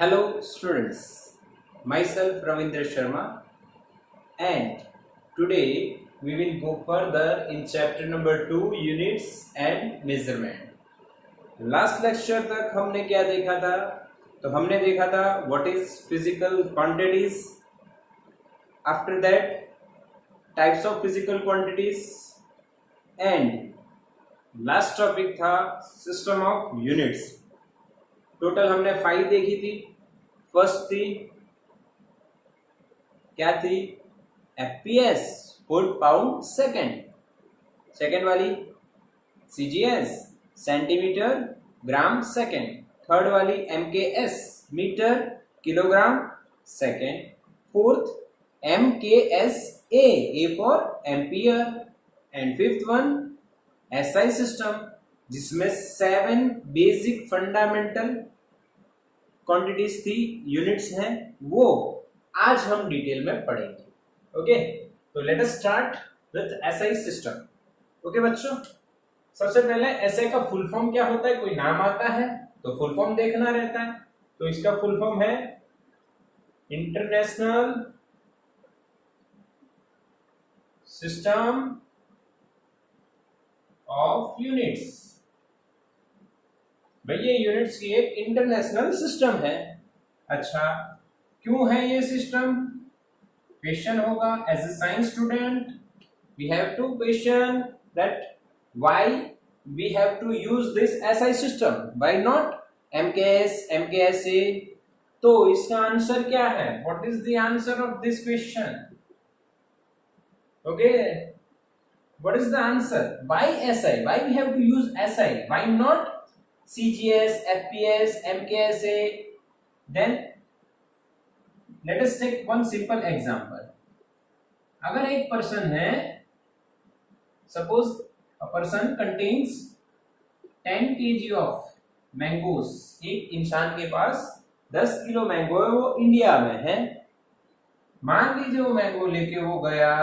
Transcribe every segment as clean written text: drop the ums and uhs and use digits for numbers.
Hello students, myself Ravindra Sharma and today we will go further in chapter number 2 units and measurement. Last lecture तक हमने क्या देखा था? तो हमने देखा था what is physical quantities, after that types of physical quantities and last topic था system of units. टोटल हमने 5 देखी थी. फर्स्ट थी क्या थी? FPS foot pound second. Second वाली CGS centimetre gram second. Third वाली MKS metre kilogram second. Fourth MKS A for ampere. And fifth one SI system जिसमें 7 बेसिक फंडामेंटल क्वांटिटीज थी, यूनिट्स हैं, वो आज हम डिटेल में पढ़ेंगे. ओके, तो let us start with SI system. Okay बच्चों, सबसे पहले एसआई का फुल फॉर्म क्या होता है? कोई नाम आता है तो फुल फॉर्म देखना रहता है. तो इसका फुल फॉर्म है इंटरनेशनल सिस्टम ऑफ यूनिट्स. भाई ये यूनिट्स की एक इंटरनेशनल सिस्टम है. अच्छा, क्यों है ये सिस्टम? क्वेश्चन होगा as a science student we have to question that why we have to use this SI system, why not MKS MKSA. तो इसका आंसर क्या है? What is the answer of this question? Okay, what is the answer? Why SI? Why we have to use SI? Why not CGS, FPS, MKSA? Then let us take one simple example. अगर एक person है, suppose a person contains 10 kg of mangoes. एक इंसान के पास 10 kilo mango है, वो India में है. मान लीजिए वो मैंगो लेके वो गया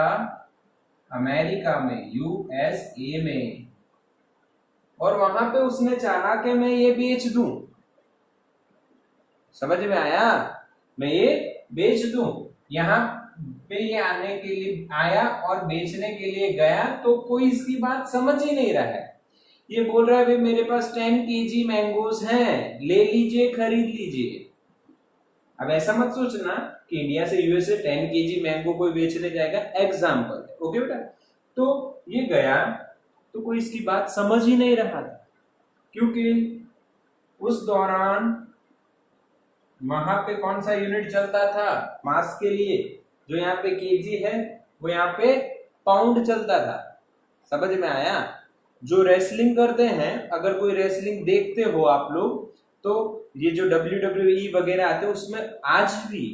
अमेरिका में, यूएसए में, और वहां पे उसने चाहा कि मैं ये बेच दूं. समझ में आया? मैं ये बेच दूं. यहाँ पे ये आने के लिए आया और बेचने के लिए गया, तो कोई इसकी बात समझ ही नहीं रहा है. ये बोल रहा है भाई मेरे पास 10 केजी मैंगोज हैं, ले लीजिए, खरीद लीजिए. अब ऐसा मत सोचना कि इंडिया से यूएसए 10 केजी मैंगो कोई बेचने जाएगा. एग्जाम्पल. ओके बेटा, तो ये गया तो कोई इसकी बात समझ ही नहीं रहा था, क्योंकि उस दौरान वहां पे कौन सा यूनिट चलता था मास के लिए? जो यहाँ पे केजी है वो यहाँ पे पाउंड चलता था. समझ में आया? जो रेसलिंग करते हैं, अगर कोई रेसलिंग देखते हो आप लोग, तो ये जो WWE वगैरह आते हैं उसमें आज भी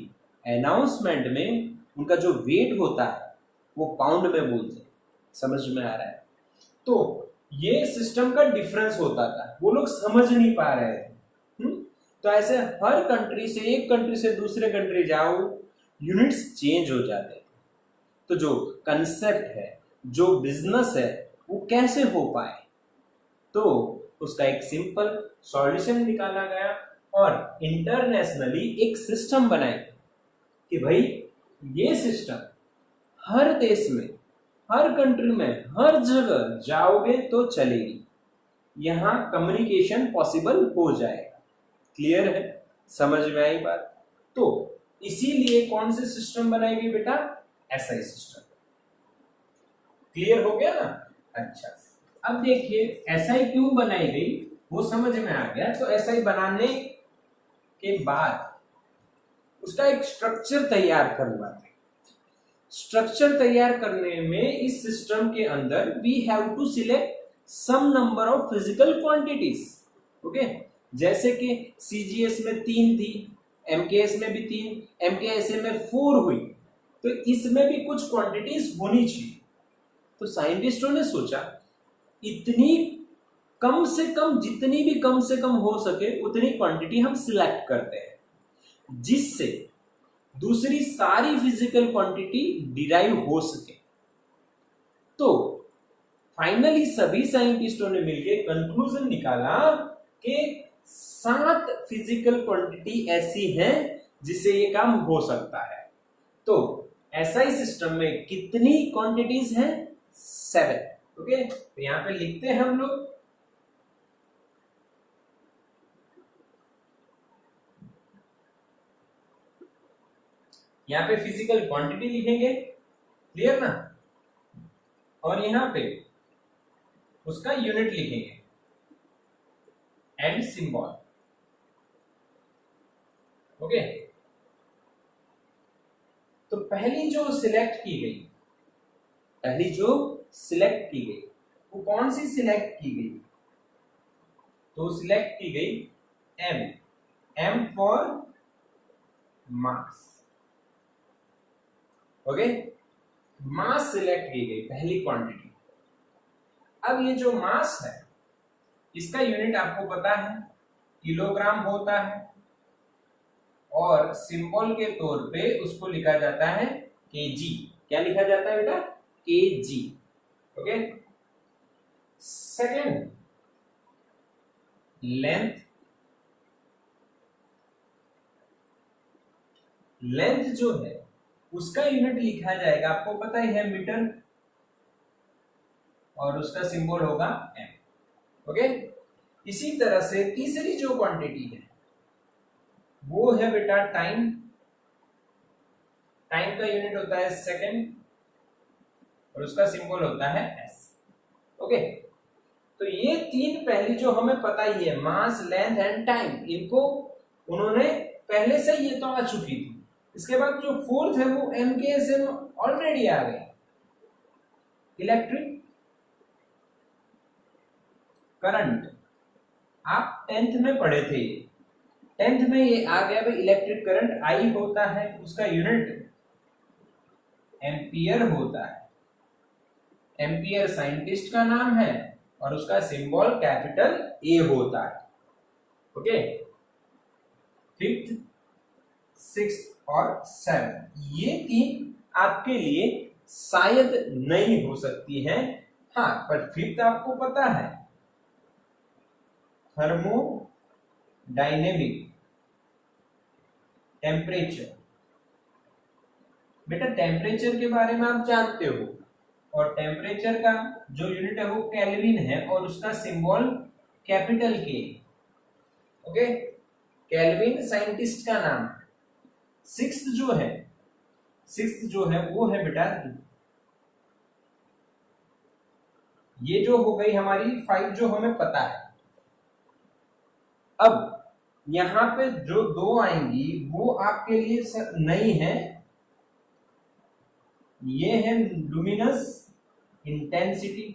अनाउंसमेंट में उनका जो वेट होता है वो पाउंड में बोलते हैं. समझ में आ रहा है? तो ये सिस्टम का डिफरेंस होता था, वो लोग समझ नहीं पा रहे थे. तो ऐसे हर कंट्री से, एक कंट्री से दूसरे कंट्री जाओ, यूनिट्स चेंज हो जाते थे. तो जो कंसेप्ट है, जो बिजनेस है, वो कैसे हो पाए? तो उसका एक सिंपल सॉल्यूशन निकाला गया और इंटरनेशनली एक सिस्टम बनाई कि भाई ये सिस्टम हर देश में, हर कंट्री में, हर जगह जाओगे तो चलेगी. यहां कम्युनिकेशन पॉसिबल हो जाएगा. क्लियर है? समझ में आई बात? तो इसीलिए कौन से सिस्टम बनाई गई बेटा? SI system. क्लियर हो गया ना? अच्छा, अब देखिए एसआई क्यों बनाई गई वो समझ में आ गया. तो एसआई बनाने के बाद उसका एक स्ट्रक्चर तैयार करना है. स्ट्रक्चर तैयार करने में इस सिस्टम के अंदर we have to select some number of physical quantities. Okay, जैसे कि सीजीएस में 3 थी, एमकेएस में भी 3, एमकेएसए में 4 हुई, तो इसमें भी कुछ क्वांटिटीज होनी चाहिए. तो साइंटिस्टों ने सोचा इतनी कम से कम, जितनी भी कम से कम हो सके उतनी क्वांटिटी हम सिलेक्ट करते हैं, जिससे दूसरी सारी फिजिकल क्वांटिटी डिराइव हो सके. तो फाइनली सभी साइंटिस्टों ने मिलकर कंक्लूजन निकाला कि 7 फिजिकल क्वांटिटी ऐसी हैं जिससे ये काम हो सकता है। तो एसआई सिस्टम में कितनी क्वांटिटीज हैं? 7। ओके, तो यहां पे लिखते हैं हम लोग। यहां पे फिजिकल क्वांटिटी लिखेंगे, क्लियर ना, और यहां पे उसका यूनिट लिखेंगे एंड सिंबल। ओके, तो पहली जो सिलेक्ट की गई वो कौन सी सिलेक्ट की गई? तो सिलेक्ट की गई M for mass. Okay, mass select की गई पहली क्वांटिटी। अब ये जो मास है इसका यूनिट आपको पता है, किलोग्राम होता है, और सिंबल के तौर पे उसको लिखा जाता है केजी। क्या लिखा जाता है बेटा? केजी। ओके, सेकेंड लेंथ जो है उसका यूनिट लिखा जाएगा, आपको पता ही है, मीटर, और उसका सिंबल होगा एम। ओके, इसी तरह से तीसरी जो क्वांटिटी है वो है बेटा टाइम। टाइम का यूनिट होता है सेकंड और उसका सिंबल होता है एस। ओके, तो ये तीन पहली जो हमें पता ही है, मास, लेंथ एंड टाइम, इनको उन्होंने पहले से ये तो आ चुकी थी। इसके बाद जो फोर्थ है वो एम के एस एम ऑलरेडी आ गए। इलेक्ट्रिक करंट आप 10th में पढ़े थे, 10th में ये आ गया भाई। इलेक्ट्रिक करंट आई होता है, उसका यूनिट एम्पियर होता है। एम्पियर साइंटिस्ट का नाम है और उसका सिंबल कैपिटल ए होता है। ओके, 5th, 6th और 7th ये तीन आपके लिए शायद नहीं हो सकती हैं। हाँ, पर 5th आपको पता है, थर्मोडायनेमिक टेम्परेचर। बेटा टेम्परेचर के बारे में आप जानते हो, और टेम्परेचर का जो यूनिट है वो केल्विन है और उसका सिंबल कैपिटल के। ओके, केल्विन साइंटिस्ट का नाम। सिक्स्थ जो है वो है बेटा, ये जो हो गई हमारी 5 जो हमें पता है। अब यहां पे जो 2 आएंगी वो आपके लिए नहीं है। ये है लुमिनस इंटेंसिटी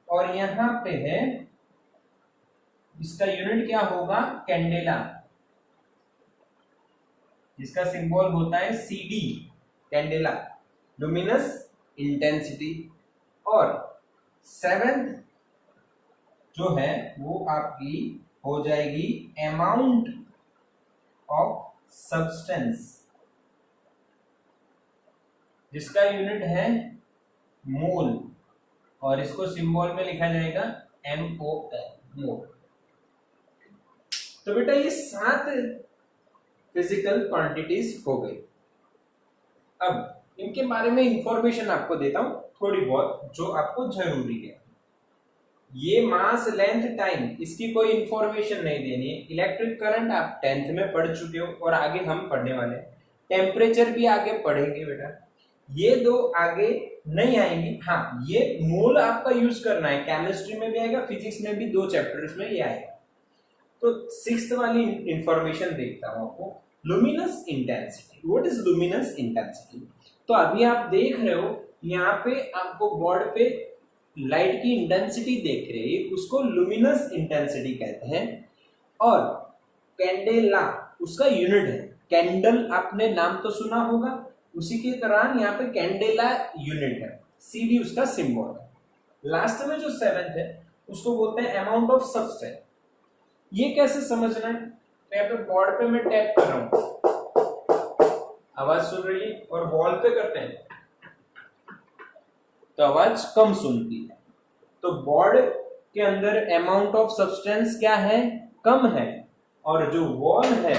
और यहां पे है, इसका यूनिट क्या होगा? कैंडेला, जिसका सिंबल होता है सीडी, कैंडेला, लुमिनस इंटेंसिटी। और 7th जो है वो आपकी हो जाएगी अमाउंट ऑफ सब्सटेंस, जिसका यूनिट है मोल, और इसको सिंबल में लिखा जाएगा MOL, मोल। तो बेटा ये 7 फिजिकल क्वांटिटीज हो गई। अब इनके बारे में इंफॉर्मेशन आपको देता हूं थोड़ी बहुत, जो आपको जरूरी है। ये मास, लेंथ, टाइम, इसकी कोई इंफॉर्मेशन नहीं देनी है। इलेक्ट्रिक करंट आप 10th में पढ़ चुके हो और आगे हम पढ़ने वाले हैं। टेम्परेचर भी आगे पढ़ेंगे बेटा, ये 2 आगे नहीं आएंगी। हाँ, ये मोल आपका यूज करना है, केमिस्ट्री में भी आएगा, फिजिक्स में भी 2 चैप्टर्स में ये आएगा। तो 6th वाली इंफॉर्मेशन देखता हूं आपको, luminous intensity. What is luminous intensity? तो अभी आप देख रहे हो यहाँ पे आपको बोर्ड पे लाइट की इंटेंसिटी देख रहे हैं, उसको लुमिनस इंटेंसिटी कहते हैं। और कैंडेला उसका यूनिट है। कैंडल आपने नाम तो सुना होगा, उसी के तरह यहाँ पे कैंडेला यूनिट है, सीडी उसका सिंबल है। लास्ट में जो 7th है उसको बोलते हैं अमाउंट ऑफ सब्सटेंस। ये कैसे समझना है? यहाँ पे बोर्ड पे मैं टैप कर रहा हूं, आवाज सुन रही है, और वॉल पे करते हैं तो आवाज कम सुनती है। तो बोर्ड के अंदर अमाउंट ऑफ सब्सटेंस क्या है, कम है, और जो वॉल है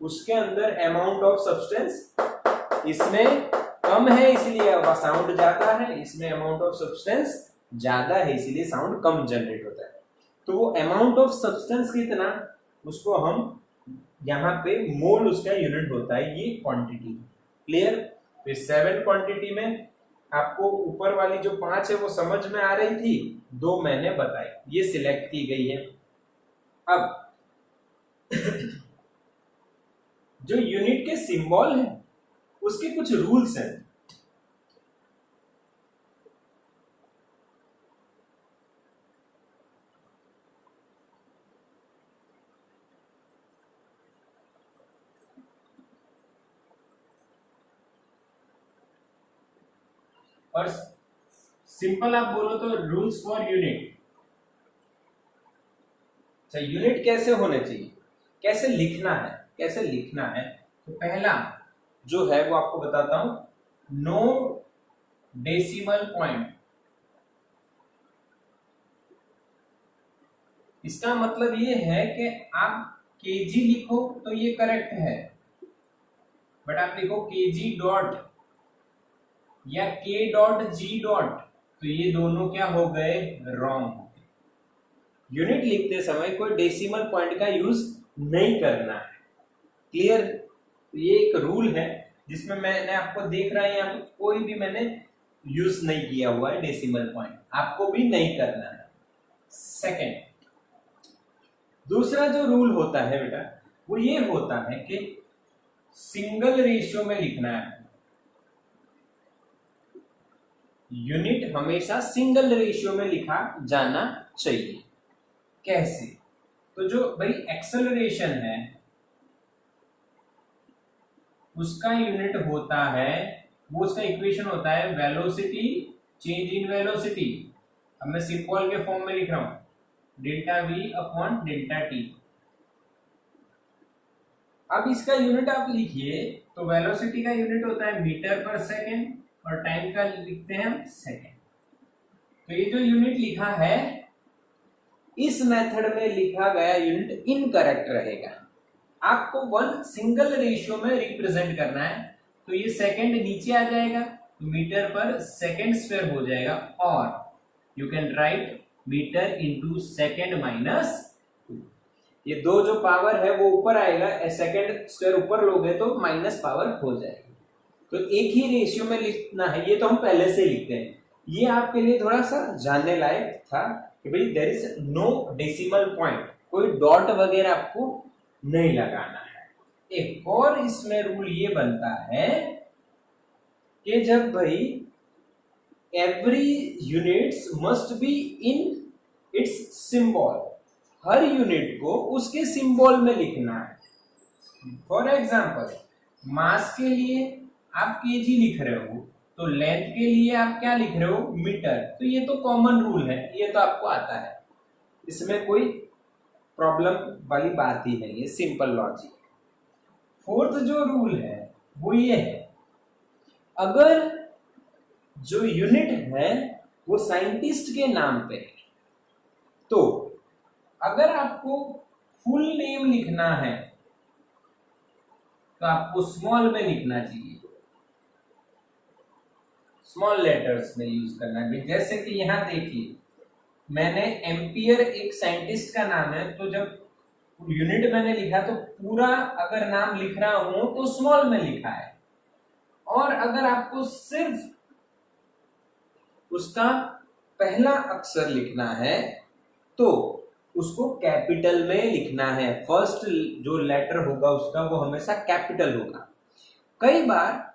उसके अंदर अमाउंट ऑफ सब्सटेंस इसमें कम है, इसलिए साउंड ज्यादा है, इसमें अमाउंट ऑफ सब्सटेंस ज्यादा है, इसलिए साउंड कम जनरेट होता है। तो वो अमाउंट ऑफ सब्सटेंस कितना, उसको हम यहाँ पे मोल उसका यूनिट होता है, ये क्वांटिटी। क्लियर? तो 7 क्वांटिटी में आपको ऊपर वाली जो 5 है वो समझ में आ रही थी, 2 मैंने बताई, ये सिलेक्ट की गई है। अब जो यूनिट के सिंबल है उसके कुछ रूल्स हैं। और सिंपल आप बोलो तो रूल्स फॉर यूनिट। अच्छा, यूनिट कैसे होने चाहिए, कैसे लिखना है, कैसे लिखना है, तो पहला जो है वो आपको बताता हूं, नो डेसिमल पॉइंट। इसका मतलब ये है कि आप केजी लिखो तो ये करेक्ट है, बट आप लिखो केजी डॉट या के डॉट जी डॉट, तो ये दोनों क्या हो गए, रॉन्ग हो गए। यूनिट लिखते समय कोई डेसिमल पॉइंट का यूज नहीं करना है। क्लियर? तो ये एक रूल है जिसमें मैंने आपको देख रहा है यहाँ पे कोई भी मैंने यूज नहीं किया हुआ है डेसिमल पॉइंट, आपको भी नहीं करना है। सेकेंड, दूसरा जो रूल होता है बेटा वो ये होता है कि सिंगल रेशियो में लिखना है। यूनिट हमेशा सिंगल रेशियो में लिखा जाना चाहिए। कैसे? तो जो भाई एक्सेलरेशन है उसका यूनिट होता है, वो उसका इक्वेशन होता है वेलोसिटी चेंज इन वेलोसिटी। अब मैं सिंपल के फॉर्म में लिख रहा हूं, delta we upon delta T. अब इसका यूनिट आप लिखिए तो वेलोसिटी का यूनिट होता है मीटर पर सेकेंड और टाइम का लिखते हैं हम सेकेंड। तो ये जो यूनिट लिखा है इस मेथड में लिखा गया यूनिट इनकरेक्ट रहेगा। आपको वन सिंगल रेशियो में रिप्रेजेंट करना है, तो ये सेकेंड नीचे आ जाएगा, तो मीटर पर सेकेंड स्क्वायर हो जाएगा, और you can write metre into second minus 2। ये दो जो पावर है वो ऊपर आएगा, सेकेंड स्क्वायर ऊपर लोगे तो माइनस पावर हो जाएगी। तो एक ही रेशियो में लिखना है, ये तो हम पहले से लिखते हैं। ये आपके लिए थोड़ा सा जानने लायक था कि भाई there is no decimal point, कोई डॉट वगैरह आपको नहीं लगाना है। एक और इसमें रूल ये बनता है कि जब भाई every units must be in its symbol, her unit को उसके सिंबल में लिखना है। फॉर एग्जांपल मास के लिए आप केजी लिख रहे हो, तो लेंथ के लिए आप क्या लिख रहे हो, मीटर। तो ये तो कॉमन रूल है, ये तो आपको आता है, इसमें कोई प्रॉब्लम वाली बात ही नहीं है, सिंपल लॉजिक। फोर्थ जो रूल है वो ये है, अगर जो यूनिट है वो साइंटिस्ट के नाम पे है, तो अगर आपको फुल नेम लिखना है तो आपको स्मॉल में लिखना चाहिए, स्मॉल लेटर्स में यूज करना है। जैसे कि यहां देखिए मैंने एम्पियर एक साइंटिस्ट का नाम है, तो जब यूनिट मैंने लिखा तो पूरा अगर नाम लिख रहा हूं तो स्मॉल में लिखा है, और अगर आपको सिर्फ उसका पहला अक्षर लिखना है तो उसको कैपिटल में लिखना है। फर्स्ट जो लेटर होगा उसका वो हमेशा कैपिटल होगा। कई बार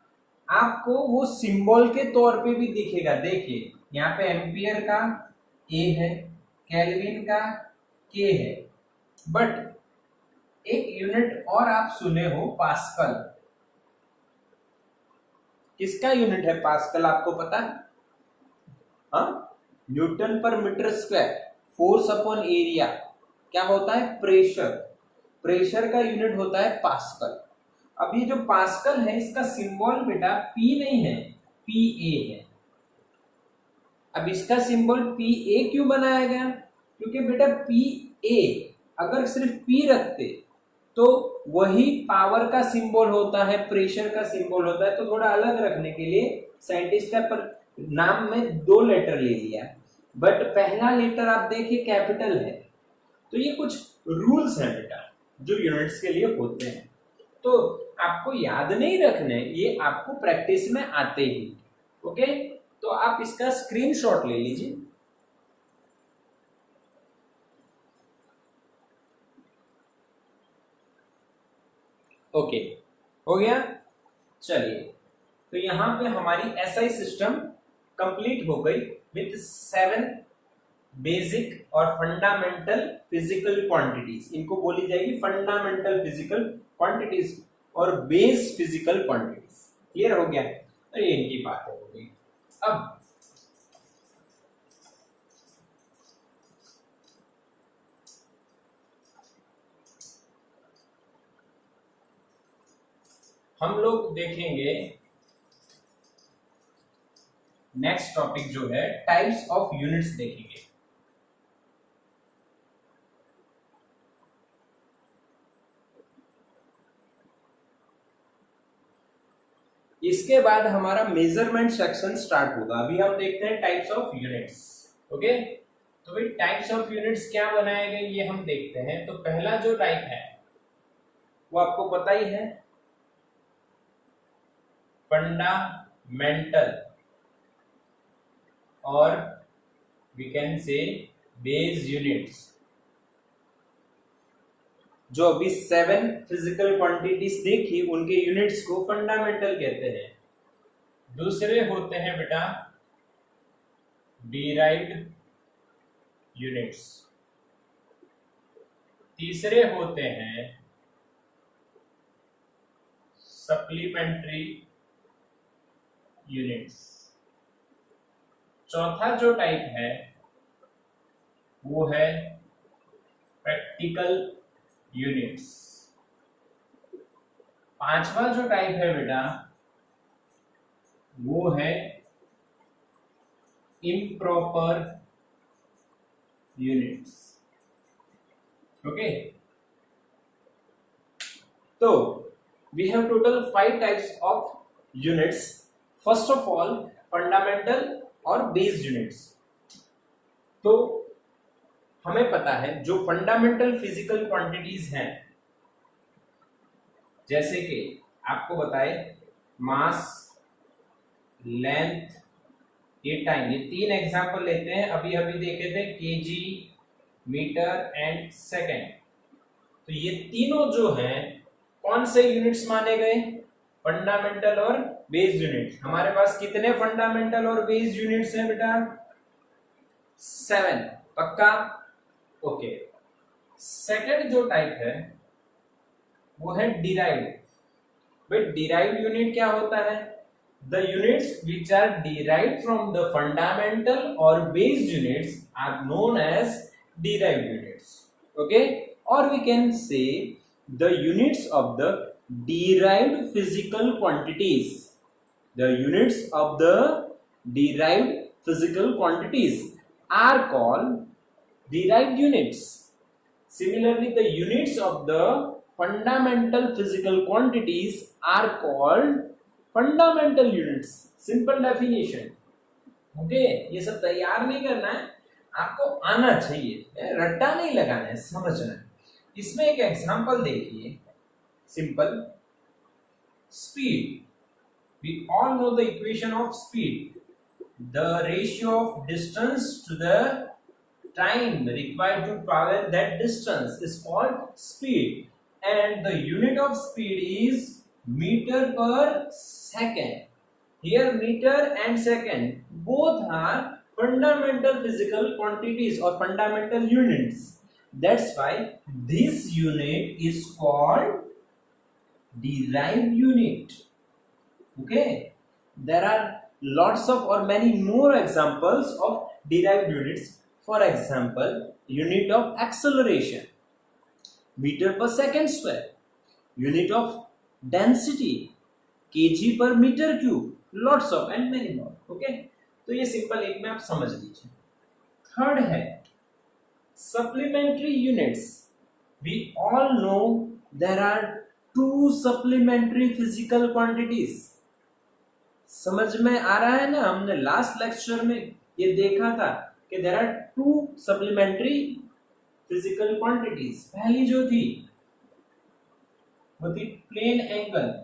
आपको वो सिंबल के तौर पे भी दिखेगा, देखिए यहाँ पे एम्पियर का ए है, केल्विन का के है, बट एक यूनिट और आप सुने हो पास्कल। किसका यूनिट है पास्कल, आपको पता है? हाँ, न्यूटन पर metre square, force upon area. क्या होता है? प्रेशर। प्रेशर का यूनिट होता है पास्कल। अब ये जो पास्कल है इसका सिंबल बेटा पी नहीं है, पी ए है। अब इसका सिंबल पी ए क्यों बनाया गया? क्योंकि बेटा पी ए अगर सिर्फ पी रखते तो वही पावर का सिंबल होता है, प्रेशर का सिंबल होता है, तो थोड़ा अलग रखने के लिए साइंटिस्ट ने पर नाम में 2 लेटर ले लिया, बट पहला लेटर आप देखिए कैपिटल है। तो ये कुछ रूल्स हैं बेटा जो यूनिट्स के लिए होते हैं, तो आपको याद नहीं रखने, ये आपको प्रैक्टिस में आते ही। ओके, तो आप इसका स्क्रीनशॉट ले लीजिए। ओके, हो गया। चलिए, तो यहां पे हमारी एसआई सिस्टम कंप्लीट हो गई विथ 7 बेसिक और फंडामेंटल फिजिकल क्वांटिटीज। इनको बोली जाएगी फंडामेंटल फिजिकल क्वांटिटीज और बेस फिजिकल क्वांटिटीज। क्लियर हो गया? तो ये इनकी बात हो गई। अब हम लोग देखेंगे नेक्स्ट टॉपिक जो है टाइप्स ऑफ यूनिट्स देखेंगे। इसके बाद हमारा मेजरमेंट सेक्शन स्टार्ट होगा। अभी हम देखते हैं टाइप्स ऑफ यूनिट्स। ओके, तो भाई टाइप्स ऑफ यूनिट्स क्या बनाए गए ये हम देखते हैं। तो पहला जो टाइप है वो आपको पता ही है, फंडामेंटल और we can say base units. जो अभी 7 फिजिकल क्वांटिटीज देखी उनके यूनिट्स को फंडामेंटल कहते हैं। दूसरे होते हैं बेटा डिराइव्ड यूनिट्स। तीसरे होते हैं सप्लीमेंट्री यूनिट्स। चौथा जो टाइप है वो है प्रैक्टिकल यूनिट्स। पांचवा जो टाइप है बेटा वो है इम्प्रॉपर यूनिट्स। ओके, तो we have total 5 types of units. First of all, fundamental और बेस यूनिट्स। तो हमें पता है जो फंडामेंटल फिजिकल क्वांटिटीज हैं, जैसे कि आपको बताए मास, लेंथ, ये टाइम, ये 3 एग्जांपल लेते हैं। अभी अभी देखे थे केजी, मीटर एंड सेकेंड। तो ये तीनों जो हैं कौन से यूनिट्स माने गए? फंडामेंटल और बेस यूनिट्स। हमारे पास कितने फंडामेंटल और बेस यूनिट्स हैं बेटा? 7। पक्का? ओके। सेकंड जो टाइप है वो है डिराइव्ड। भाई डिराइव्ड यूनिट क्या होता है? The units which are derived from the fundamental और base units are known as derived units. Okay, और we can say the units of the derived physical quantities. The units of the derived physical quantities are called derived units. Similarly, the units of the fundamental physical quantities are called fundamental units. Simple definition. Okay, ये सब तैयार नहीं करना है, आपको आना चाहिए, रट्टा नहीं लगाना है, समझना है। इसमें एक एग्जांपल देखिए, simple speed. We all know the equation of speed, the ratio of distance to the time required to travel that distance is called speed and the unit of speed is metre per second. Here metre and second both are fundamental physical quantities और fundamental units. That's why this unit is called derived unit. Okay, there are lots of or many more examples of derived units. For example, unit of acceleration, meter per second square, unit of density, kg per meter cube, lots of and many more. Okay, तो ये simple एक में आप समझ लीजिए. Third है supplementary units. We all know there are two supplementary physical quantities. समझ में आ रहा है ना? हमने लास्ट लेक्चर में ये देखा था कि there are two supplementary physical quantities. पहली जो थी वो थी प्लेन एंगल,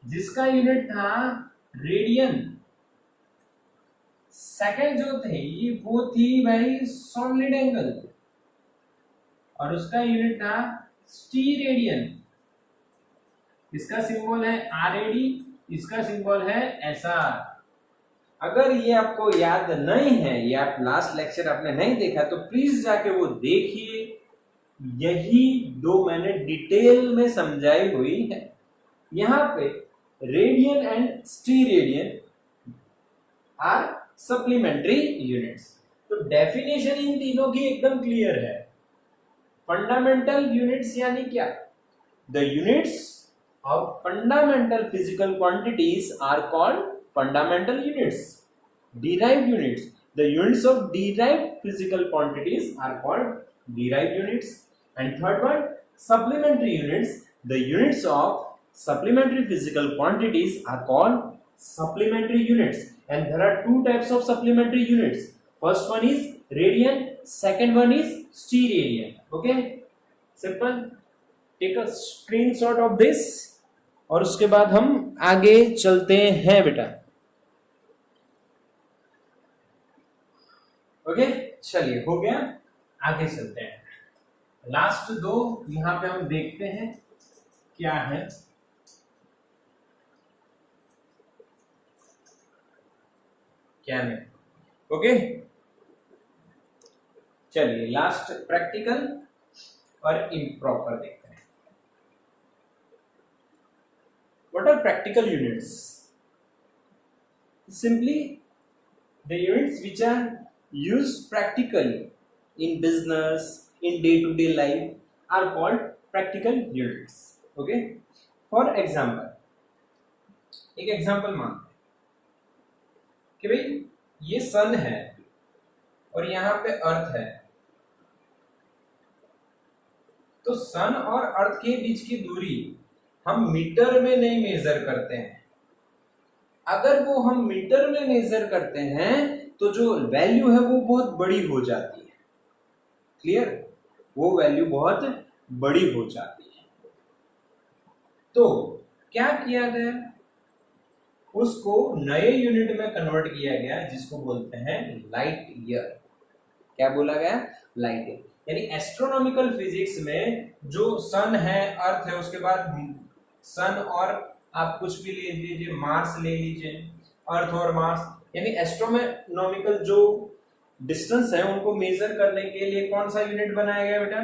जिसका यूनिट था रेडियन. सेकंड जो थे ये वो थी भाई सॉलिड एंगल, और उसका यूनिट था स्टीरेडियन. इसका सिंबल है आरएडी, इसका सिंबल है एसआर. अगर ये आपको याद नहीं है या आप लास्ट लेक्चर आपने नहीं देखा तो प्लीज जाके वो देखिए. यही दो मैंने डिटेल में समझाई हुई है. यहां पे radian and steradian are supplementary units. तो डेफिनेशन इन तीनों की एकदम क्लियर है. फंडामेंटल यूनिट्स यानी क्या? The units of fundamental physical quantities are called fundamental units. Derived units, the units of derived physical quantities are called derived units. And third one supplementary units, the units of supplementary physical quantities are called supplementary units. And there are two types of supplementary units. First one is radian, second one is steradian. Okay, simple. Take a screenshot of this और उसके बाद हम आगे चलते हैं बेटा. Okay, चलिए हो गया, आगे चलते हैं. लास्ट दो यहां पे हम देखते हैं क्या है. क्या नहीं. ओके, चलिए लास्ट प्रैक्टिकल और इम्प्रॉपर देखते हैं. What are practical units? Simply the units which are used practically in business, in day to day life are called practical units. Okay, for example, एक एग्जाम्पल मानते हैं कि भाई ये सन है और यहां पे अर्थ है. तो सन और अर्थ के बीच की दूरी हम मीटर में नहीं मेजर करते हैं. अगर वो हम मीटर में मेजर करते हैं तो जो वैल्यू है वो बहुत बड़ी हो जाती है. क्लियर? वो वैल्यू बहुत बड़ी हो जाती है. तो क्या किया गया? उसको नए यूनिट में कन्वर्ट किया गया जिसको बोलते हैं लाइट ईयर. क्या बोला गया? Light year. यानी एस्ट्रोनॉमिकल फिजिक्स में जो सन है, अर्थ है, उसके बाद सन और आप कुछ भी ले लीजिए, मार्स ले लीजिए, अर्थ और मार्स, यानी एस्ट्रोनॉमिकल जो डिस्टेंस है उनको मेजर करने के लिए कौन सा यूनिट बनाया गया बेटा?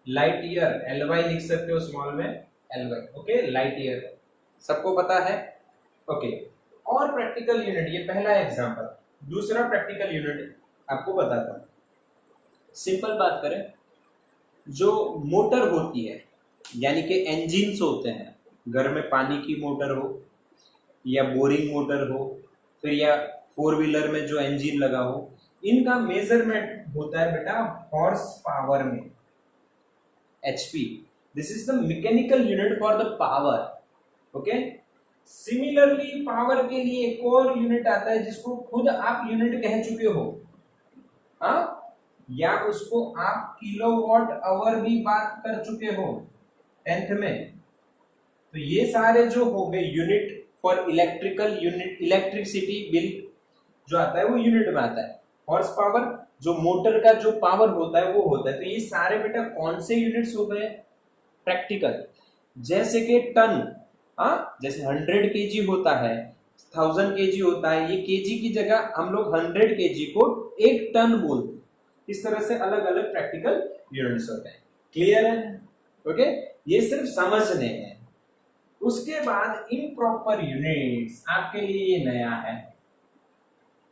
Light year. LY लिख सकते हो स्मॉल में, LY. ओके, लाइट ईयर सबको पता है. ओके, और प्रैक्टिकल यूनिट, ये पहला एग्जांपल. दूसरा प्रैक्टिकल यूनिट आपको बताता हूं. सिंपल बात करें, जो मोटर होती है यानी कि इंजिन्स होते हैं, घर में पानी की मोटर हो या बोरिंग मोटर हो, फिर या फोर व्हीलर में जो इंजन लगा हो, इनका मेजरमेंट होता है बेटा हॉर्स पावर में, HP. This is the mechanical unit for the power. Okay, similarly power के लिए एक और यूनिट आता है जिसको खुद आप यूनिट कह चुके हो, हाँ, या उसको आप किलोवाट आवर भी बात कर चुके हो 10th में. तो ये सारे जो हो गए unit for electrical unit, electricity bill जो आता है वो यूनिट में आता है. हॉर्स पावर जो मोटर का जो पावर होता है वो होता है. तो ये सारे बेटा कौन से यूनिट्स हो गए? प्रैक्टिकल. जैसे कि टन, हाँ, जैसे 100 kg होता है, 1000 kg होता है. ये kg की जगह हम लोग 100 kg को 1 टन बोलते हैं. इस तरह से अलग अलग प्रैक्टिकल यूनिट्स होते हैं. क्लियर है? ओके, ये सिर्फ समझने हैं. उसके बाद इम्प्रॉपर यूनिट्स आपके लिए ये नया है.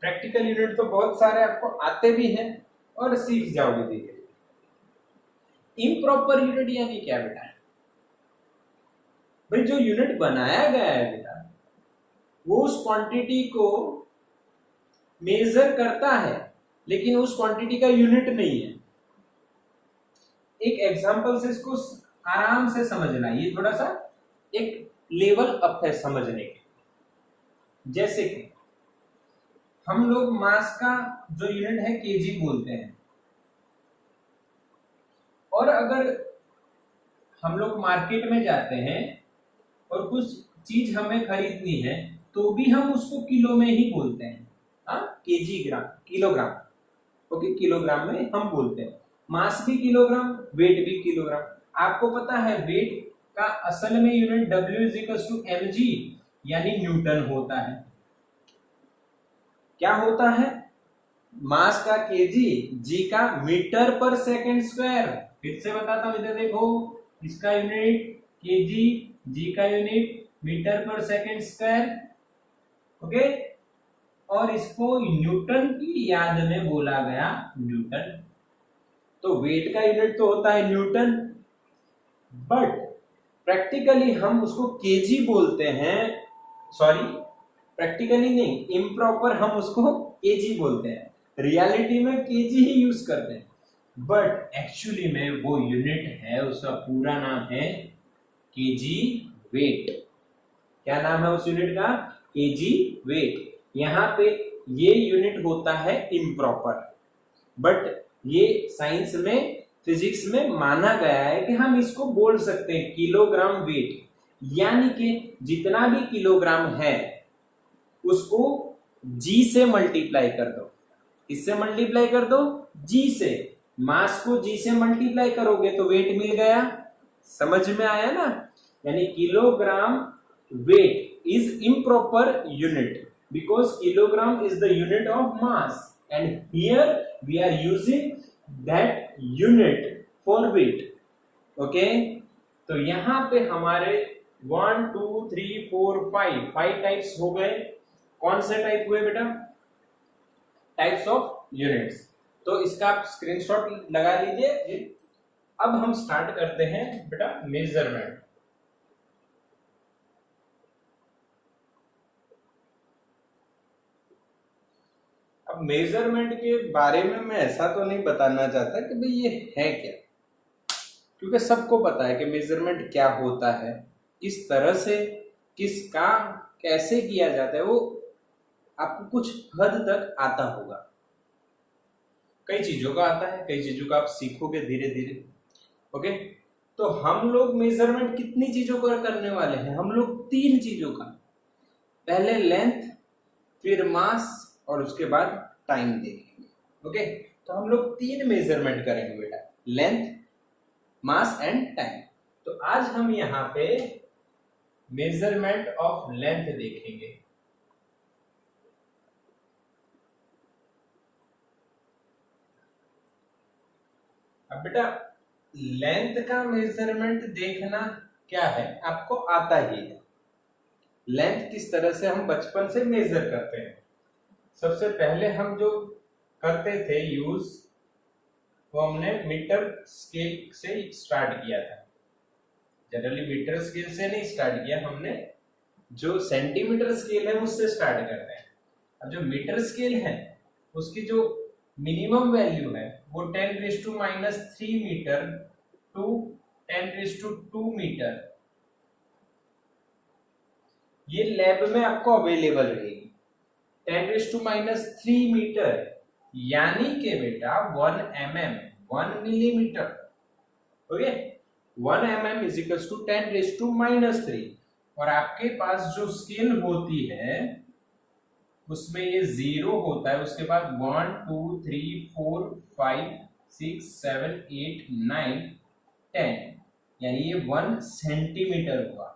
प्रैक्टिकल यूनिट तो बहुत सारे आपको आते भी हैं और सीख जाओगे धीरे धीरे. इम्प्रॉपर यूनिट यानी क्या बेटा? भाई जो यूनिट बनाया गया है बेटा, वो उस क्वांटिटी को मेजर करता है लेकिन उस क्वांटिटी का यूनिट नहीं है। एक एग्जांपल से इसको आराम से समझना, ये थोड़ा सा एक लेवल अप है समझने के। जैसे कि हम लोग मास का जो यूनिट है केजी बोलते हैं, और अगर हम लोग मार्केट में जाते हैं और कुछ चीज हमें खरीदनी है तो भी हम उसको किलो में ही बोलते हैं, हाँ, KG gram kilogram, okay, kilogram में हम बोलते हैं। मास भी किलोग्राम, वेट भी किलोग्राम। आपको पता है वेट का असल में यूनिट W mg यानी न्यूटन होता है। क्या होता है? मास का केजी, जी का मीटर पर सेकंड स्क्वायर। फिर से बताता हूं, इधर देखो, इसका यूनिट केजी, जी का यूनिट मीटर पर सेकंड स्क्वायर, ओके, और इसको न्यूटन की याद में बोला गया न्यूटन। तो वेट का यूनिट तो होता है न्यूटन, बट प्रैक्टिकली हम उसको केजी बोलते हैं, सॉरी प्रैक्टिकली नहीं, इम्प्रॉपर हम उसको केजी बोलते हैं, रियलिटी में केजी ही यूज करते हैं, बट एक्चुअली में वो यूनिट है, उसका पूरा नाम है केजी वेट। क्या नाम है उस यूनिट का? KG weight. यहाँ पे ये यूनिट होता है इम्प्रॉपर, बट ये साइंस में, फिजिक्स में माना गया है कि हम इसको बोल सकते हैं किलोग्राम वेट, यानी कि जितना भी किलोग्राम है उसको जी से मल्टीप्लाई कर दो। किससे मल्टीप्लाई कर दो? जी से। मास को जी से मल्टीप्लाई करोगे तो वेट मिल गया। समझ में आया ना? यानी kilogram weight is improper unit because kilogram is the unit of mass and here we are using that unit for weight, okay? तो यहाँ पे हमारे 1 2 3 4 5 टाइप्स हो गए। कौन से टाइप हुए बेटा? Types of units. तो इसका आप स्क्रीनशॉट लगा लीजिए। अब हम स्टार्ट करते हैं बेटा मेजरमेंट। अब मेजरमेंट के बारे में मैं ऐसा तो नहीं बताना चाहता कि भाई ये है क्या, क्योंकि सबको पता है कि मेजरमेंट क्या होता है, किस तरह से, किसका कैसे किया जाता है, वो आपको कुछ हद तक आता होगा। कई चीजों का आता है, कई चीजों का आप सीखोगे धीरे धीरे, ओके। तो हम लोग मेजरमेंट कितनी चीजों का करने वाले हैं? हम लोग 3 चीजों का। पहले लेंथ, फिर मास, और उसके बाद टाइम देखेंगे, ओके। तो हम लोग 3 मेजरमेंट करेंगे बेटा, लेंथ, मास एंड टाइम। तो आज हम यहाँ पे मेजरमेंट ऑफ लेंथ देखेंगे। अब बेटा लेंथ का मेजरमेंट देखना क्या है, आपको आता ही है। लेंथ किस तरह से हम बचपन से मेजर करते हैं। सबसे पहले हम जो करते थे यूज, वो हमने मीटर स्केल से स्टार्ट किया था। जनरली मीटर स्केल से नहीं स्टार्ट किया हमने, जो सेंटीमीटर स्केल है उससे स्टार्ट करते हैं। अब जो मीटर स्केल है उसकी जो मिनिमम वैल्यू है वो 10⁻³ मीटर टू 10⁻² मीटर, ये लैब में आपको अवेलेबल रहेगी। 10⁻³ मीटर यानी कि बेटा 1 mm, 1 millimetre, okay. 1 mm is equals to 10⁻³ और आपके पास जो स्केल होती है उसमें ये 0 होता है, उसके बाद 1 2 3 4 5 6 7 8 9 10, यानी ये 1 सेंटीमीटर हुआ।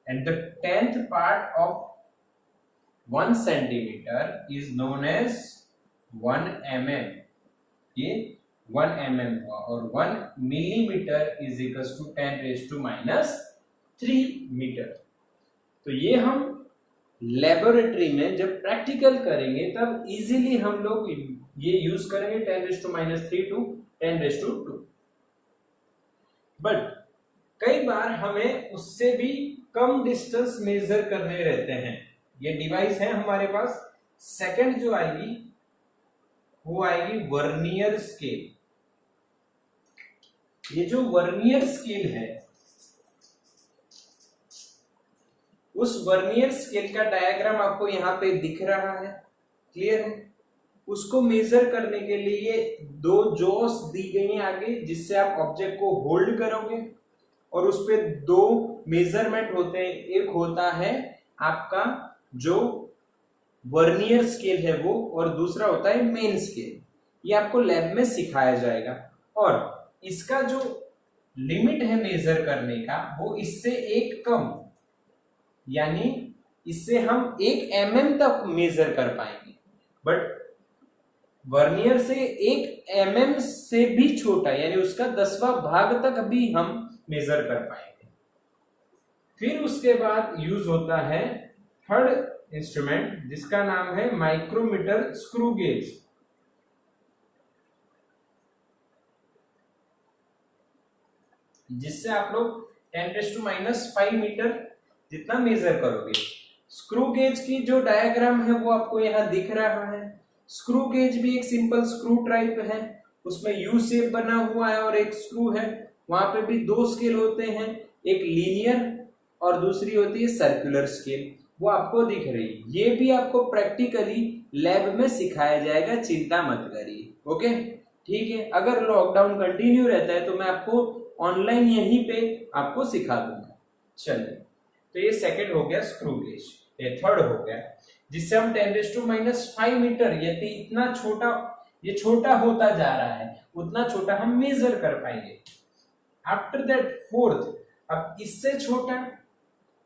And the 10th part of 1 centimetre is known as 1 mm, ये 1 mm हुआ। और 1 millimetre is equal to 10⁻³ metre. तो ये हम लेबोरेटरी में जब प्रैक्टिकल करेंगे तब इजीली हम लोग ये यूज करेंगे 10⁻³ टू 10⁻²। बट कई बार हमें उससे भी कम डिस्टेंस मेजर करने रहते हैं। ये डिवाइस है हमारे पास, सेकंड जो आएगी वो आएगी वर्नियर स्केल। ये जो वर्नियर स्केल है, उस वर्नियर स्केल का डायग्राम आपको यहाँ पे दिख रहा है, क्लियर है। उसको मेजर करने के लिए दो जॉस दी गई हैं आगे, जिससे आप ऑब्जेक्ट को होल्ड करोगे और उस पे दो मेजरमेंट होते हैं। एक होता है आपका जो वर्नियर स्केल है वो, और दूसरा होता है मेन स्केल। ये आपको लैब में सिखाया जाएगा, और इसका जो लिमिट है मेजर करने का वो इससे एक कम, यानी इससे हम 1 mm तक मेजर कर पाएंगे, बट वर्नियर से 1 mm से भी छोटा, यानी उसका 10वां भाग तक भी हम मेजर कर पाएंगे। फिर उसके बाद यूज होता है थर्ड इंस्ट्रूमेंट, जिसका नाम है माइक्रोमीटर स्क्रू गेज। जिससे आप लोग 10⁻⁵ मीटर जितना मेजर करोगे। स्क्रू गेज की जो डायग्राम है वो आपको यहाँ दिख रहा है। स्क्रू गेज भी एक सिंपल स्क्रू टाइप है, उसमें यू शेप बना हुआ है और एक स्क्रू है। वहां पे भी 2 स्केल होते हैं, एक लीनियर और दूसरी होती है सर्कुलर स्केल, वो आपको दिख रही है। ये भी आपको प्रैक्टिकली लैब में सिखाया जाएगा, चिंता मत करिए। ओके, ठीक है। अगर लॉकडाउन कंटिन्यू रहता है तो मैं आपको ऑनलाइन यहीं पे आपको सिखा दूंगा। चलिए, तो ये सेकंड हो गया स्क्रू गेज। ये थर्ड हो गया जिससे हम 10⁻⁵ मीटर, यदि इतना छोटा, ये छोटा होता जा रहा है उतना छोटा हम मेजर कर पाएंगे। आफ्टर दैट फोर्थ, अब इससे छोटा,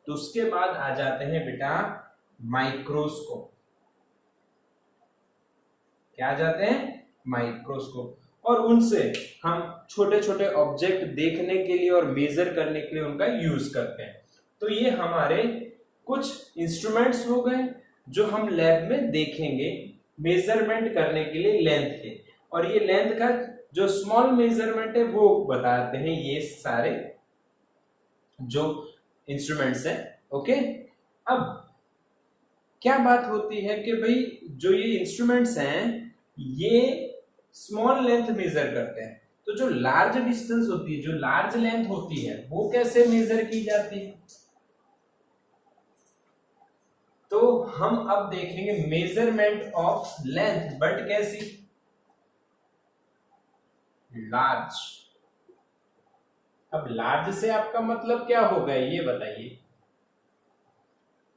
तो उसके बाद आ जाते हैं बेटा माइक्रोस्कोप। क्या आ जाते हैं? माइक्रोस्कोप। और उनसे हम छोटे छोटे ऑब्जेक्ट देखने के लिए और मेजर करने के लिए उनका यूज करते हैं। तो ये हमारे कुछ इंस्ट्रूमेंट्स हो गए जो हम लैब में देखेंगे मेजरमेंट करने के लिए लेंथ के। और ये लेंथ का जो स्मॉल मेजरमेंट है वो बताते हैं ये सारे जो इंस्ट्रूमेंट्स हैं। ओके, अब क्या बात होती है कि भाई जो ये इंस्ट्रूमेंट्स हैं ये स्मॉल लेंथ मेजर करते हैं, तो जो लार्ज डिस्टेंस होती है, जो लार्ज लेंथ होती है, वो कैसे मेजर की जाती है? तो हम अब देखेंगे मेजरमेंट ऑफ लेंथ, बट कैसी? लार्ज। अब लार्ज से आपका मतलब क्या होगा ये बताइए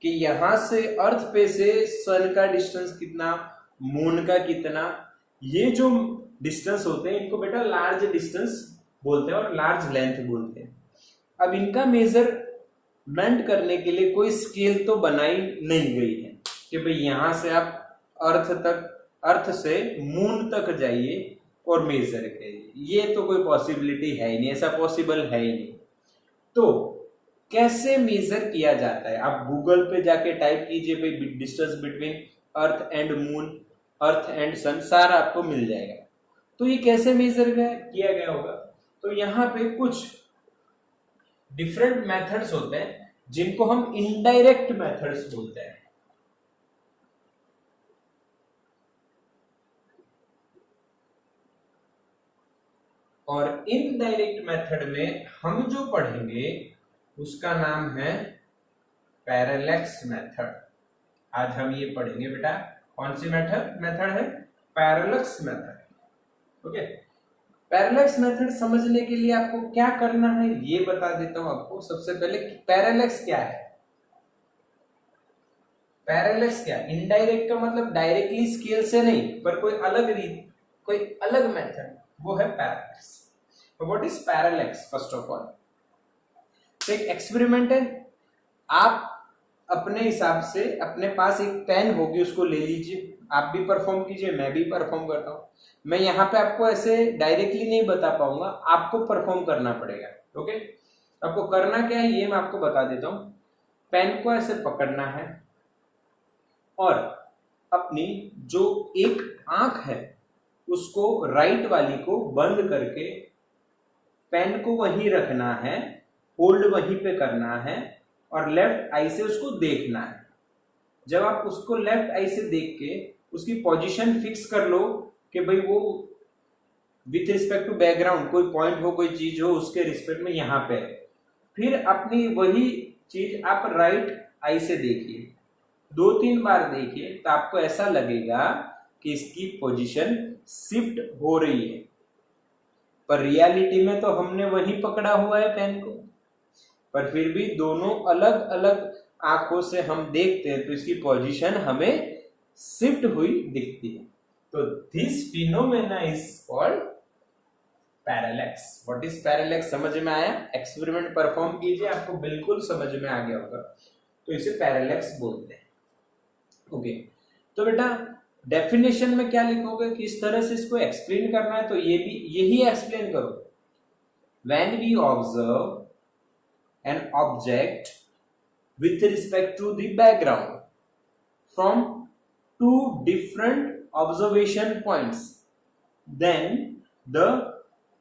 कि यहां से अर्थ पे से सन का डिस्टेंस कितना, मून का कितना, ये जो डिस्टेंस होते हैं इनको बेटा लार्ज डिस्टेंस बोलते हैं और लार्ज लेंथ बोलते हैं। अब इनका मेजरमेंट करने के लिए कोई स्केल तो बनाई नहीं गई है कि भाई यहां से आप अर्थ से मून तक जाइए और मेजर करिए। ये तो कोई पॉसिबिलिटी है ही नहीं, ऐसा पॉसिबल है ही नहीं। तो कैसे मेजर किया जाता है? आप गूगल पे जाके टाइप कीजिए भाई distance between earth and moon, earth and sun, सारा आपको मिल जाएगा। तो ये कैसे मेजर किया गया होगा? तो यहाँ पे कुछ डिफरेंट मेथड्स होते हैं जिनको हम इनडायरेक्ट मेथड्स बोलते हैं। और इनडायरेक्ट मेथड में हम जो पढ़ेंगे उसका नाम है पैरेलैक्स मेथड। आज हम ये पढ़ेंगे बेटा। कौन सी मेथड है? Parallax method. Okay, parallax method समझने के लिए आपको क्या करना है ये बता देता हूं आपको। सबसे पहले पैरेलैक्स क्या है? पैरेलैक्स क्या? इनडायरेक्ट का मतलब डायरेक्टली स्केल से नहीं, पर कोई अलग रीत, कोई अलग मेथड, वो है पैरेलैक्स। तो what is parallax? First of all एक एक्सपेरिमेंट है। आप अपने हिसाब से, अपने पास एक पेन होगी, उसको ले लीजिए। आप भी परफॉर्म कीजिए, मैं भी परफॉर्म करता हूं। मैं यहाँ पे आपको ऐसे डायरेक्टली नहीं बता पाऊंगा, आपको परफॉर्म करना पड़ेगा। ओके, आपको करना क्या है ये मैं आपको बता देता हूं। पेन को ऐसे पकड़ना है और अपनी जो एक आंख है उसको, राइट वाली को बंद करके पेन को वहीं रखना है, होल्ड वहीं पे करना है और लेफ्ट आई से उसको देखना है। जब आप उसको लेफ्ट आई से देख के उसकी पोजीशन फिक्स कर लो कि भाई वो विथ रिस्पेक्ट टू बैकग्राउंड कोई पॉइंट हो, कोई चीज हो, उसके रिस्पेक्ट में यहाँ पे है। फिर अपनी वही चीज आप राइट आई से देखिए, 2-3 बार देखिए तो आपको ऐसा लगेगा कि इसकी पोजीशन शिफ्ट हो रही है, पर रियलिटी में तो हमने वही पकड़ा हुआ है पेन को। पर फिर भी दोनों अलग अलग आंखों से हम देखते हैं तो इसकी पोजीशन हमें शिफ्ट हुई दिखती है। तो this phenomena is called parallax. What is parallax समझ में आया? एक्सपेरिमेंट परफॉर्म कीजिए, आपको बिल्कुल समझ में आ गया होगा। तो इसे पैरेलैक्स बोलते हैं। ओके, तो बेटा डेफिनेशन में क्या लिखोगे, किस तरह से इसको एक्सप्लेन करना है, तो ये भी यही एक्सप्लेन करो। When we observe an object with respect to the background from two different observation points, then the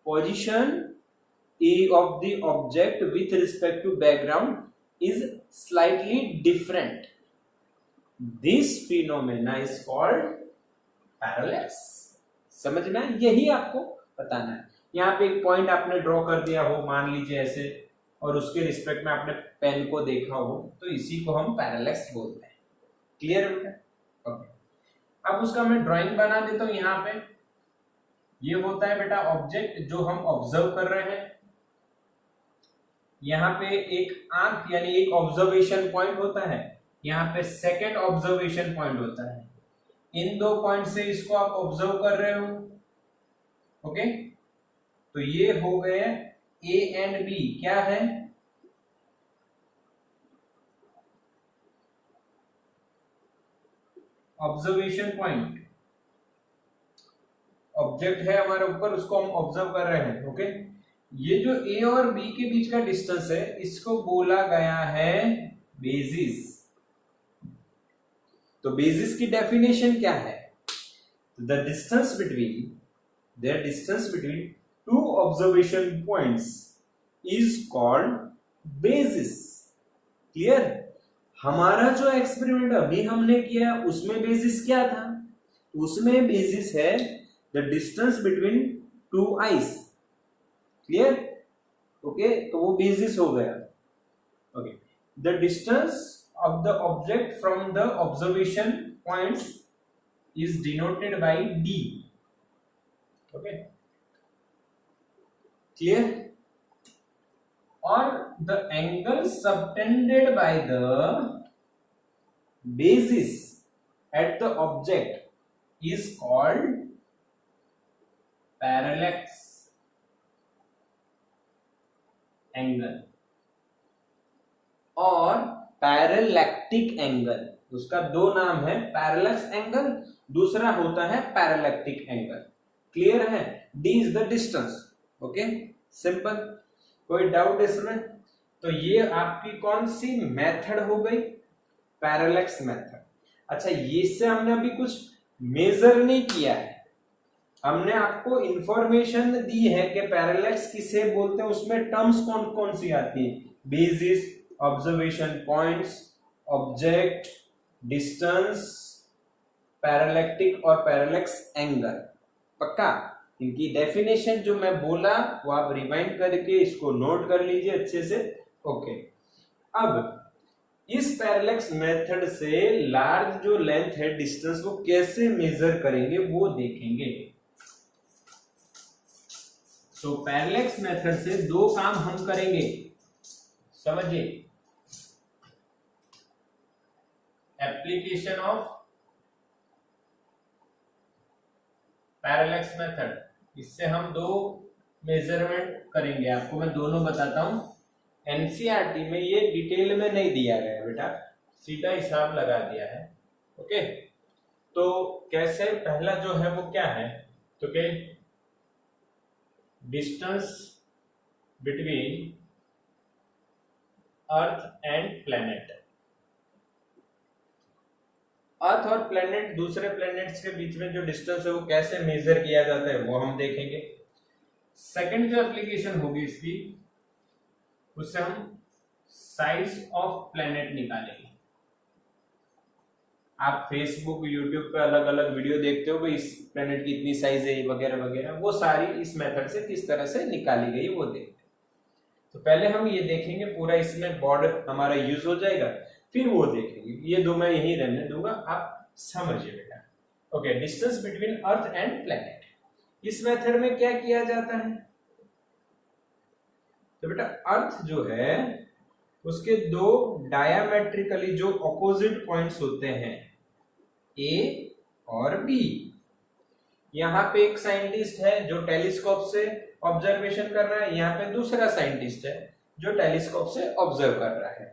position of the object with respect to background is slightly different. This phenomena is called parallax. समझ में? यही आपको बताना है। यहाँ पे एक point आपने ड्रॉ कर दिया हो, मान लीजिए ऐसे, और उसके रिस्पेक्ट में आपने पेन को देखा हो, तो इसी को हम पैरेलैक्स बोलते हैं। क्लियर है? ओके, अब उसका मैं ड्राइंग बना देता हूं। यहाँ पे ये होता है बेटा ऑब्जेक्ट जो हम ऑब्जर्व कर रहे हैं। यहाँ पे एक आंख यानी एक ऑब्जर्वेशन पॉइंट होता है, यहाँ पे सेकेंड ऑब्जर्वेशन पॉइंट होता है। इन दो पॉइंट से इसको आप ऑब्जर्व कर रहे हो। ओके, तो ये हो गए ए एंड बी। क्या है? Observation point. ऑब्जेक्ट है हमारे ऊपर, उसको हम ऑब्जर्व कर रहे हैं। ओके, ये जो ए और बी के बीच का डिस्टेंस है, इसको बोला गया है बेसिस। तो बेसिस की डेफिनेशन क्या है? The distance between two observation points is called basis. Clear? हमारा जो एक्सपेरिमेंट अभी हमने किया उसमें बेसिस क्या था? उसमें बेसिस है the distance between two eyes. Clear? Okay, तो वो बेसिस हो गया। Okay, the distance of the object from the observation points is denoted by D. Okay, clear? Or the angle subtended by the basis at the object is called parallax angle और पैरेलैक्टिक angle. उसका दो नाम है, parallax angle, दूसरा होता है पैरेलैक्टिक angle. Clear है? D is the distance. Okay, simple. कोई डाउट इसमें? तो ये आपकी कौन सी मेथड हो गई? Parallax method. अच्छा, ये से हमने अभी कुछ मेजर नहीं किया है, हमने आपको इंफॉर्मेशन दी है कि पैरेलैक्स किसे बोलते हैं, उसमें टर्म्स कौन कौन सी आती है? Basis, observation points, object, distance, parallactic और पैरेलैक्स एंगल। पक्का? इनकी डेफिनेशन जो मैं बोला वो आप रिवाइंड करके इसको नोट कर लीजिए अच्छे से। ओके, अब इस पैरेलैक्स मेथड से लार्ज जो लेंथ है, डिस्टेंस, वो कैसे मेजर करेंगे वो देखेंगे। तो पैरेलैक्स मेथड से दो काम हम करेंगे, समझिए। एप्लीकेशन ऑफ पैरेलैक्स मेथड, इससे हम दो मेजरमेंट करेंगे। आपको मैं दोनों बताता हूं। एनसीईआरटी में ये डिटेल में नहीं दिया गया है बेटा, सीधा हिसाब लगा दिया है। ओके, तो कैसे? पहला जो है वो क्या है, तो क्या distance between earth and planet. Earth और प्लैनेट, दूसरे प्लैनेट्स के बीच में जो डिस्टेंस है वो कैसे मेजर किया जाता है वो हम देखेंगे। सेकंड जो एप्लीकेशन होगी इसकी, उससे हम साइज ऑफ प्लैनेट निकालेंगे। आप फेसबुक यूट्यूब पे अलग अलग वीडियो देखते हो इस प्लेनेट की इतनी साइज है वगैरह वगैरह, वो सारी इस मेथड से किस तरह से निकाली गई वो देखते हैं। तो पहले हम ये देखेंगे पूरा, इसमें बोर्ड हमारा यूज हो जाएगा, फिर वो देखेंगे। ये दो मैं यही रहने दूंगा, आप समझिए बेटा। Okay, distance between earth and planet. इस मेथड में क्या किया जाता है, तो बेटा अर्थ जो है उसके दो डायमेट्रिकली जो ऑपोजिट पॉइंट्स होते हैं ए और बी। यहाँ पे एक साइंटिस्ट है जो टेलीस्कोप से ऑब्जर्वेशन कर रहा है, यहाँ पे दूसरा साइंटिस्ट है जो टेलीस्कोप से ऑब्जर्व कर रहा है।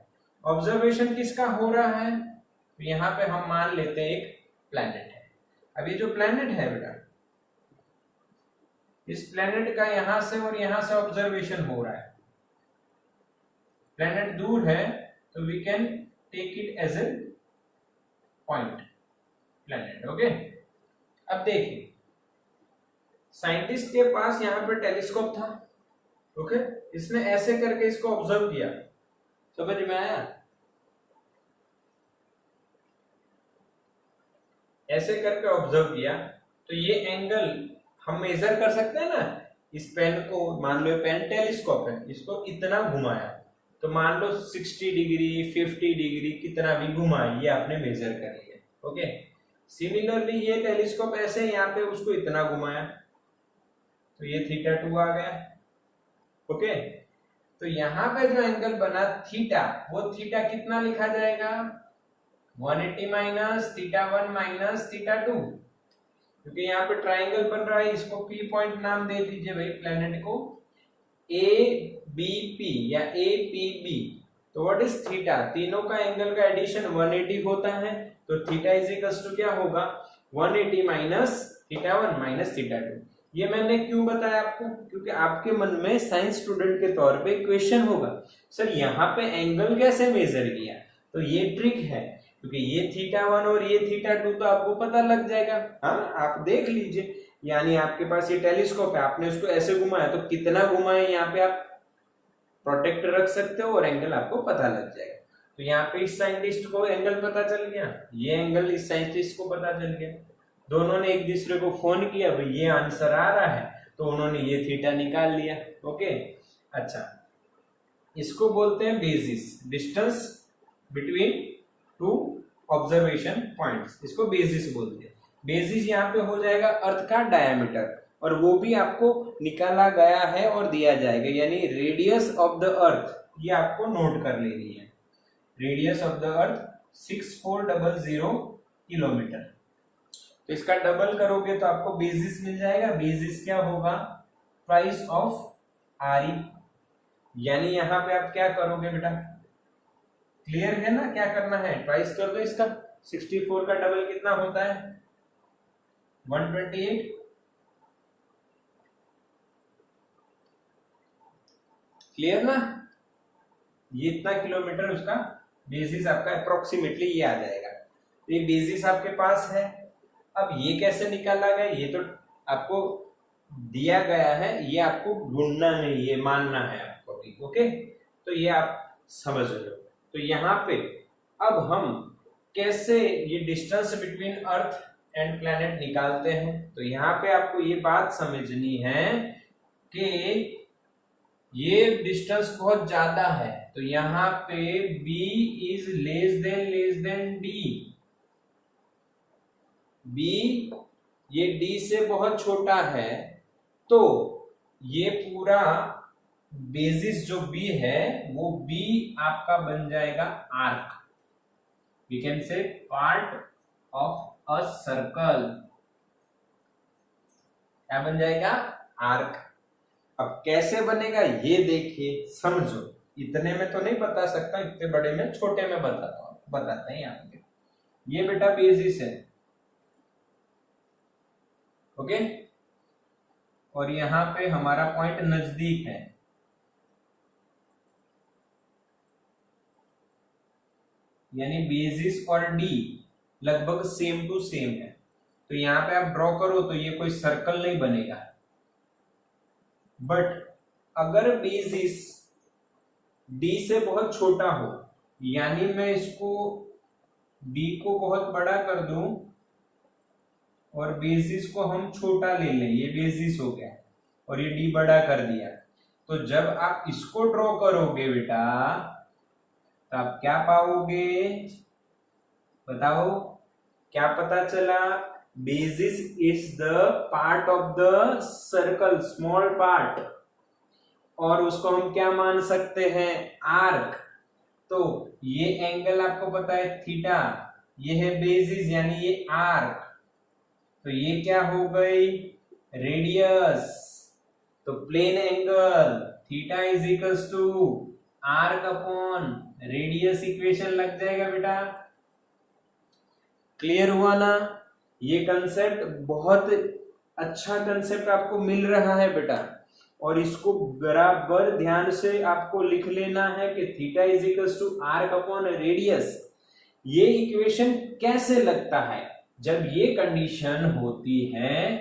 ऑब्जर्वेशन किसका हो रहा है, तो यहाँ पे हम मान लेते हैं एक प्लैनेट है। अब ये जो प्लैनेट है बेटा, इस प्लैनेट का यहां से और यहां से ऑब्जर्वेशन हो रहा है। प्लैनेट दूर है तो we can take it as a point planet. Okay, अब देखिए साइंटिस्ट के पास यहां पर टेलीस्कोप था। ओके, इसने ऐसे करके इसको ऑब्जर्व किया, समझ में आया? ऐसे करके ऑब्जर्व किया तो ये एंगल हम मेजर कर सकते हैं ना। इस पेन को मान लो, पेन टेलीस्कोप है, इसको इतना घुमाया तो मान लो 60 डिग्री 50 डिग्री कितना भी घुमाए, ये आपने मेजर कर लिया। ओके, सिमिलरली ये टेलीस्कोप ऐसे यहाँ पे उसको इतना घुमाया तो ये θ2 आ गया। ओके, तो यहाँ पे जो एंगल बना थीटा, वो थीटा कितना लिखा जाएगा, 180 माइनस θ1 माइनस θ2, क्योंकि यहाँ पे ट्राइंगल बन रहा है। इसको पी पॉइंट नाम दे दीजिए भाई, प्लेनेट को ए बी पी या ए पी बी। तो व्हाट इज थीटा, तीनों का एंगल का एडिशन 180 होता है, तो थीटा इज इक्वल्स टू क्या होगा, 180 माइनस θ1 माइनस θ2। ये मैंने क्यों बताया आपको, क्योंकि आपके मन में साइंस स्टूडेंट के तौर पे क्वेश्चन होगा, सर यहाँ पे एंगल कैसे मेजर किया। तो ये ट्रिक है, क्योंकि ये θ1 और ये θ2 तो आपको पता लग जाएगा। हाँ, आप देख लीजिए, यानी आपके पास ये टेलीस्कोप है, आपने उसको ऐसे घुमाया तो कितना घुमाए यहाँ पे आप प्रोटेक्ट रख सकते हो और एंगल आपको पता लग जाएगा। तो यहाँ पे इस साइंटिस्ट को एंगल पता चल गया, ये एंगल इस साइंटिस्ट को पता चल गया, दोनों ने एक दूसरे को फोन किया, भाई ये आंसर आ रहा है, तो उन्होंने ये थीटा निकाल लिया। ओके, अच्छा, इसको बोलते हैं basis, distance between two observation points, इसको बेसिस बोलते हैं। बेसिस यहाँ पे हो जाएगा अर्थ का डायमीटर, और वो भी आपको निकाला गया है और दिया जाएगा, यानी रेडियस ऑफ द अर्थ, ये आपको नोट कर लेनी है। Radius of the earth 6400 kilometre. तो इसका डबल करोगे तो आपको बेसिस मिल जाएगा। बेसिस क्या होगा, प्राइस ऑफ आर ई। यानी यहाँ पे आप क्या करोगे बेटा, क्लियर है ना, क्या करना है, ट्वाइस कर दो इसका। 64 का डबल कितना होता है, 128। क्लियर ना, ये इतना किलोमीटर उसका बेसिस आपका अप्रोक्सीमेटली ये आ जाएगा। तो ये बेसिस आपके पास है। अब ये कैसे निकाला गया, ये तो आपको दिया गया है, ये आपको ढूंढना नहीं, ये मानना है आपको भी। ओके, तो ये आप समझ लो। तो यहाँ पे अब हम कैसे ये distance between earth and planet निकालते हैं, तो यहाँ पे आपको ये बात समझनी है कि ये डिस्टेंस बहुत ज्यादा है, तो यहाँ पे B is less then D। B ये D से बहुत छोटा है, तो ये पूरा बेसिस जो B है वो B आपका बन जाएगा arc. We can say part of a circle, क्या बन जाएगा, आर्क। अब कैसे बनेगा ये देखिए, समझो, इतने में तो नहीं बता सकता, इतने बड़े में, छोटे में बताते हैं यहाँ पे। ये बेटा बेसिस है, ओके, और यहाँ पे हमारा पॉइंट नजदीक है, यानी बेसिस और डी लगभग सेम टू सेम है। तो यहाँ पे आप ड्रॉ करो तो ये कोई सर्कल नहीं बनेगा, बट अगर बेसिस डी से बहुत छोटा हो, यानी मैं इसको बी को बहुत बड़ा कर दूं और बेसिस को हम छोटा ले लें, ये बेसिस हो गया और ये डी बड़ा कर दिया, तो जब आप इसको ड्रॉ करोगे बेटा तो आप क्या पाओगे, बताओ क्या पता चला, basis is the part of the circle, small part, और उसको हम क्या मान सकते हैं, आर्क। तो ये एंगल आपको पता है थीटा, ये है बेसिस यानी ये आर्क, तो ये क्या हो गई, रेडियस। तो plane angle theta is equals to arc upon radius, equation लग जाएगा बेटा। क्लियर हुआ ना, ये कंसेप्ट बहुत अच्छा कंसेप्ट आपको मिल रहा है बेटा, और इसको बराबर ध्यान से आपको लिख लेना है कि theta is equals to arc upon radius. ये इक्वेशन कैसे लगता है, जब ये कंडीशन होती है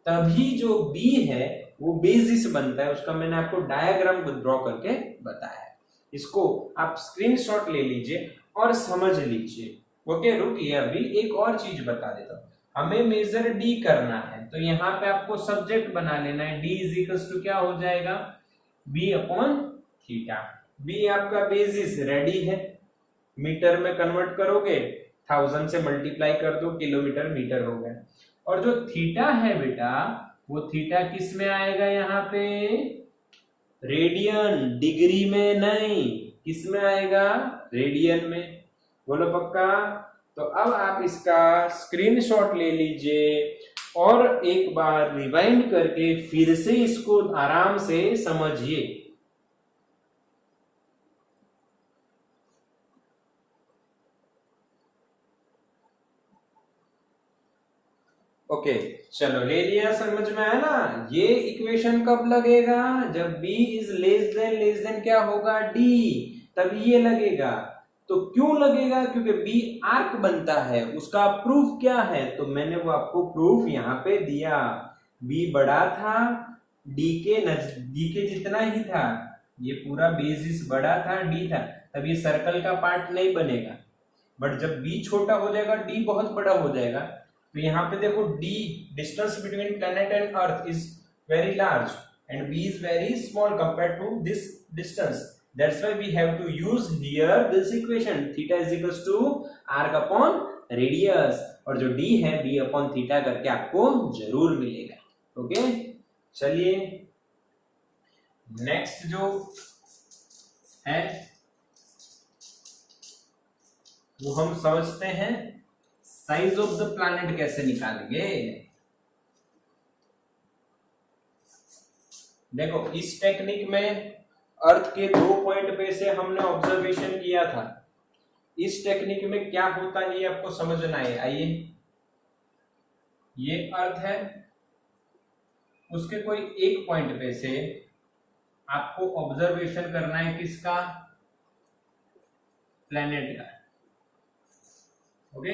तभी जो बी है वो बेसिस बनता है, उसका मैंने आपको डायग्राम ड्रॉ करके बताया है, इसको आप स्क्रीनशॉट ले लीजिए और समझ लीजिए। ओके, रुकिए अभी एक और चीज बता देता हूं, हमें मेजर डी करना है, तो यहाँ पे आपको सब्जेक्ट बना लेना है, डी इज इक्वल्स टू क्या हो जाएगा, बी अपॉन थीटा। बी आपका बेसिस रेडी है, मीटर में कन्वर्ट करोगे 1000 से मल्टीप्लाई कर दो, किलोमीटर मीटर हो गया। और जो थीटा है बेटा वो थीटा किस में आएगा, यहाँ पे रेडियन, डिग्री में नहीं, किस में आएगा, रेडियन में। बोलो पक्का। तो अब आप इसका स्क्रीनशॉट ले लीजिए और एक बार रिवाइंड करके फिर से इसको आराम से समझिए। ओके, चलो ले लिया, समझ में आया ना। ये इक्वेशन कब लगेगा, जब b इज लेस देन क्या होगा, d, तभी ये लगेगा। तो क्यों लगेगा, क्योंकि b आर्क बनता है, उसका प्रूफ क्या है, तो मैंने वो आपको प्रूफ यहाँ पे दिया, b बड़ा था, d के नजदीक जितना ही था, ये पूरा बेसिस बड़ा था, d था, तब ये सर्कल का पार्ट नहीं बनेगा। बट जब b छोटा हो जाएगा, d बहुत बड़ा हो जाएगा, तो यहाँ पे देखो d, distance between planet and earth is very large and b is very small compared to this distance. That's why we have to use here this equation, theta is equals to arc upon radius, और जो d है b upon theta करके आपको जरूर मिलेगा। Okay, चलिए next जो है वो हम समझते हैं, साइज ऑफ द प्लैनेट कैसे निकालेंगे। देखो इस टेक्निक में अर्थ के 2 पॉइंट पे से हमने ऑब्जर्वेशन किया था, इस टेक्निक में क्या होता है ये आपको समझना है। आइए, ये अर्थ है, उसके कोई एक पॉइंट पे से आपको ऑब्जर्वेशन करना है, किसका, प्लैनेट का। ओके,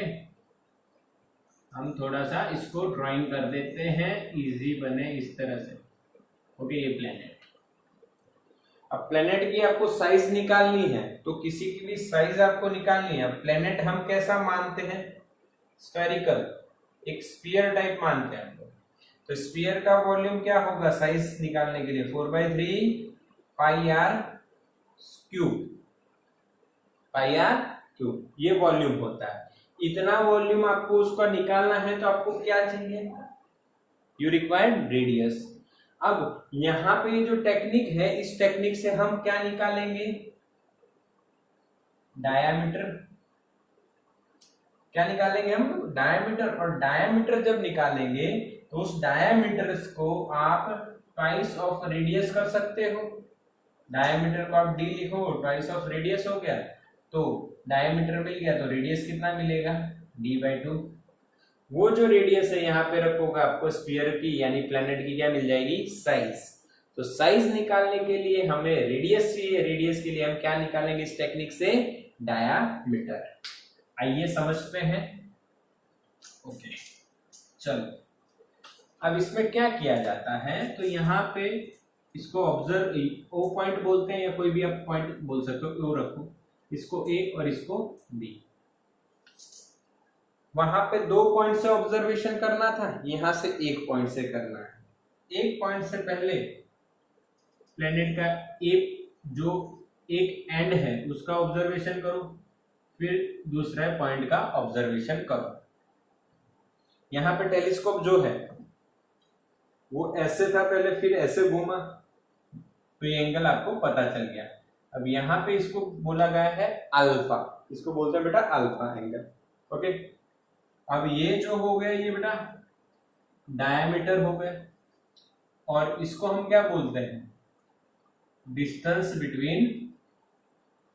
हम थोड़ा सा इसको ड्राइंग कर देते हैं, इजी बने इस तरह से। ओके, ये प्लैनेट, अब प्लैनेट की आपको साइज निकालनी है, तो किसी की भी साइज आपको निकालनी है। प्लैनेट हम कैसा मानते हैं, स्फेरिकल, एक स्फीयर टाइप मानते हैं हम लोग। तो स्फीयर का वॉल्यूम क्या होगा, साइज निकालने के लिए 4/3 pi r cube, pi r cube, ये वॉल्यूम होता है। इतना वॉल्यूम आपको उसका निकालना है, तो आपको क्या चाहिए, यू रिक्वायर्ड रेडियस। अब यहां पे जो टेक्निक है, इस टेक्निक से हम क्या निकालेंगे, डायामीटर। क्या निकालेंगे हम, डायामीटर। और डायामीटर जब निकालेंगे तो उस डायामीटर को आप ट्वाइस ऑफ रेडियस कर सकते हो। डायामीटर को आप डी लिखो, ट्वाइस ऑफ रेडियस हो गया, तो डायमीटर मिल गया, तो रेडियस कितना मिलेगा, d/2। वो जो रेडियस है यहाँ पे रखोगे, आपको स्फीयर की यानी प्लैनेट की क्या मिल जाएगी, साइज। तो साइज निकालने के लिए हमें रेडियस चाहिए, रेडियस के लिए हम क्या निकालेंगे इस टेक्निक से, डायामीटर। आइए समझते हैं। ओके, चलो अब इसमें क्या किया जाता है, तो यहाँ पे इसको ऑब्जर्व, ओ पॉइंट बोलते हैं या कोई भी आप पॉइंट बोल सकते हो, ओ रखो, इसको ए और इसको बी। वहां पे 2 पॉइंट से ऑब्जर्वेशन करना था, यहां से 1 पॉइंट से करना है। 1 पॉइंट से पहले प्लेनेट का एक एंड है उसका ऑब्जर्वेशन करो, फिर दूसरा पॉइंट का ऑब्जर्वेशन करो। यहां पे टेलीस्कोप जो है वो ऐसे था पहले, फिर ऐसे घूमा, तो ये एंगल आपको पता चल गया। अब यहाँ पे इसको बोला गया है अल्फा, इसको बोलते हैं बेटा अल्फा एंगल। ओके, अब ये जो हो गया ये बेटा डायमीटर हो गया, और इसको हम क्या बोलते हैं, distance between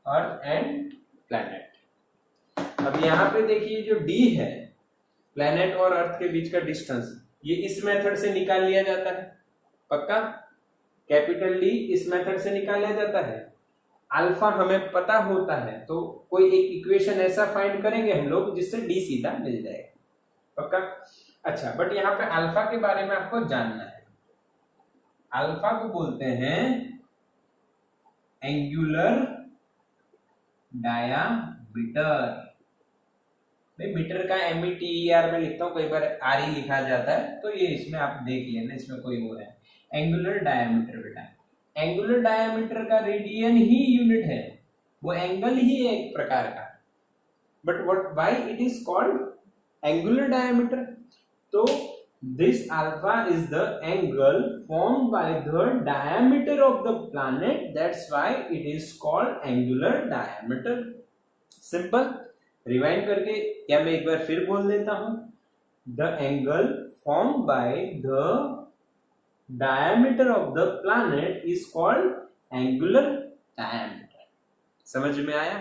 earth and planet. अब यहाँ पे देखिए जो डी है, प्लैनेट और अर्थ के बीच का डिस्टेंस, ये इस मेथड से निकाल लिया जाता है, पक्का। कैपिटल डी इस मेथड से निकाल लिया जाता है। अल्फा हमें पता होता है तो कोई एक इक्वेशन ऐसा फाइंड करेंगे हम लोग जिससे डी सीधा मिल जाएगा, पक्का। अच्छा, बट यहाँ पे अल्फा के बारे में आपको जानना है। अल्फा को बोलते हैं एंगुलर डायामीटर। भाई मीटर का METER में लिखता हूँ, कई बार RE लिखा जाता है, तो ये इसमें आप देख लेना, इसमें कोई वो है। एंगुलर डायामीटर बेटा, एंगुलर डायामीटर का रेडियन ही यूनिट है, वो एंगल ही है एक प्रकार का। But why it is called angular diameter? तो this alpha is the angle formed by the diameter of the planet, that's why it is called angular diameter. Simple. Rewind करके क्या मैं एक बार फिर बोल देता हूं, the angle formed by the diameter of the planet is called angular diameter। समझ में आया?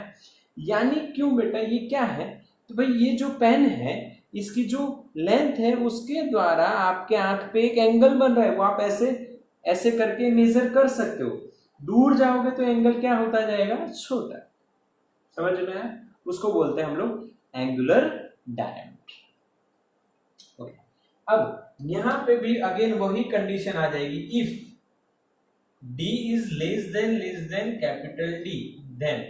यानी क्यों बेटा, ये क्या है, तो भाई ये जो पेन है इसकी जो लेंथ है उसके द्वारा आपके आंख पे एक एंगल बन रहा है, वो आप ऐसे ऐसे करके मेजर कर सकते हो। दूर जाओगे तो एंगल क्या होता जाएगा, छोटा। समझ में आया? उसको बोलते हैं हम लोग एंगुलर डायमीटर। ओके, अब यहां पे भी अगेन वही कंडीशन आ जाएगी, if d is less than capital D, then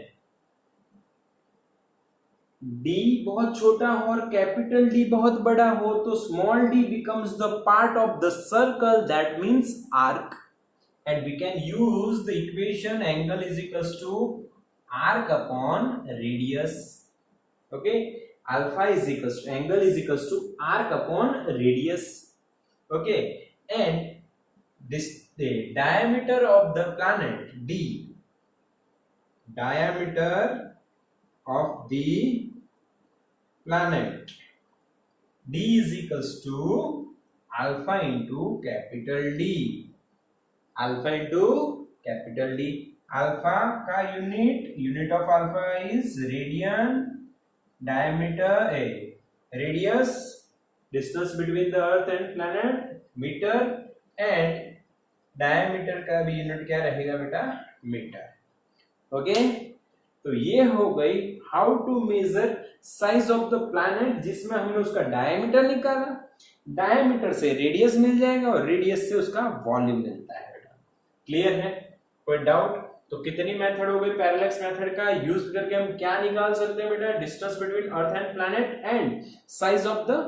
d बहुत छोटा हो और कैपिटल D बहुत बड़ा हो, तो small d becomes the part of the circle, that means arc, and we can use the equation angle is equals to arc upon radius। okay, alpha is equals to angle is equals to arc upon radius। okay, and this the diameter of the planet D, diameter of the planet D is equals to alpha into capital D, alpha into capital D। alpha का unit of alpha is radian, diameter radius, distance between the earth and planet metre, and diameter का भी unit क्या रहेगा बेटा, metre. Okay, तो ये हो गई how to measure size of the planet, जिसमें हमने उसका डायमीटर निकाला, डायमीटर से रेडियस मिल जाएगा और रेडियस से उसका वॉल्यूम मिलता है बेटा। क्लियर है? कोई डाउट? तो कितनी मेथड हो गई पैरेलैक्स मेथड का यूज करके हम क्या निकाल सकते हैं बेटा, distance between earth and planet and size of the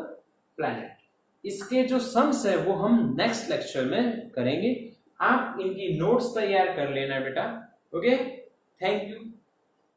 planet. इसके जो सम्स है वो हम नेक्स्ट लेक्चर में करेंगे। आप इनकी नोट्स तैयार कर लेना बेटा। Okay, thank you.